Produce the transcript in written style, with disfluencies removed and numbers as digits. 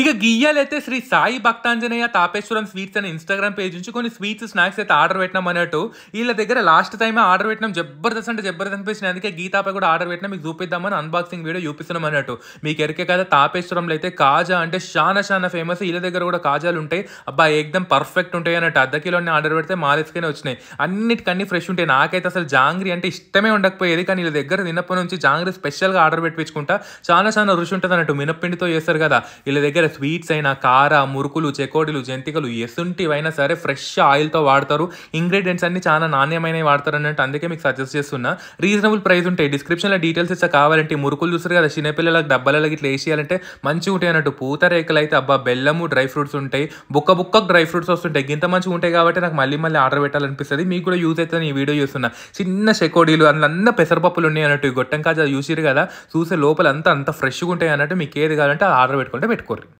ఇక గియ్యాలైతే శ్రీ సాయి భక్తాంజనేయ తాపేశ్వరం స్వీట్స్ అనే Instagram page నుంచి కొన్ని స్వీట్స్, స్నాక్స్ అయితే ఆర్డర్ పెట్టినాం అన్నట్టు. ఈళ్ళ దగ్గర లాస్ట్ టైమే ఆర్డర్ పెట్టినాం. జబర్దస్త్ అంటే జబర్దస్త్ అనిపించినాయి. అందుకే గీ తాపే కూడా ఆర్డర్ పెట్టినా మీకు చూపిద్దామని అన్బాక్సింగ్ వీడియో చూపిస్తున్నాం అన్నట్టు. మీకు ఎరికే కదా తాపేశ్వరంలో అయితే కాజా అంటే చానా ఫేమస్. ఈళ్ళ దగ్గర కూడా కాజాలు ఉంటాయి. అబ్బా ఏకదం పర్ఫెక్ట్ ఉంటాయి అన్నట్టు. అర్ధ కిలోని ఆర్డర్ పెడితే మాలేసుకునే వచ్చినాయి. అన్నిటికన్నీ ఫ్రెష్ ఉంటాయి. నాకైతే అసలు జాంగ్రీ అంటే ఇష్టమే ఉండకపోయేది. కానీ వీళ్ళ దగ్గర తిన్నప్పటి నుంచి జాంగ్రీ స్పెషల్‌గా ఆర్డర్ పెట్టించుకుంటా. చానా రుచి ఉంటది అన్నట్టు. మినప్పిండితో చేస్తారు కదా. వీళ్ళ దగ్గర స్వీట్స్ అయినా, కార, మురుకులు, చెకోడీలు, జంతికలు ఎసుంటివైనా సరే ఫ్రెష్ ఆయిల్‌తో వాడతారు. ఇంగ్రీడియెంట్స్ అన్నీ చాలా నాణ్యమైనవి వాడతారు అన్నట్టు. అందుకే మీకు సజెస్ట్ చేస్తున్నా. రీజనబుల్ ప్రైస్ ఉంటాయి. డిస్క్రిప్షన్‌లో డీటెయిల్స్ ఇస్తా కావాలంటే. ఈ మురుకులు చూస్తారు కదా చిన్నపిల్లలకు డబ్బాలలో ఇట్లా వేసియాలంటే మంచిగా ఉంటాయి అన్నట్టు. పూతరేకులు అయితే అబ్బా బెల్లము, డ్రై ఫ్రూట్స్ ఉంటాయి. బుక్కకు డ్రై ఫ్రూట్స్ వస్తుంటాయి. గింత మంచిగా ఉంటాయి కాబట్టి నాకు మళ్ళీ ఆర్డర్ పెట్టాలనిపిస్తది. మీకు కూడా యూజ్ అవుతుందని ఈ వీడియో చూస్తున్నా. చిన్న చెకోడీలు అందులో పెసరపప్పులు ఉన్నాయి అన్నట్టు. ఈ గొట్టం కాజా చూసిర్రు కదా, చూసే లోపల అంతా అంత ఫ్రెష్‌గా ఉంటాయి అన్నట్టు. మీకు ఏది కావాలంటే అది ఆర్డర్ పెట్టుకుంటే పెట్టుకోర్రి.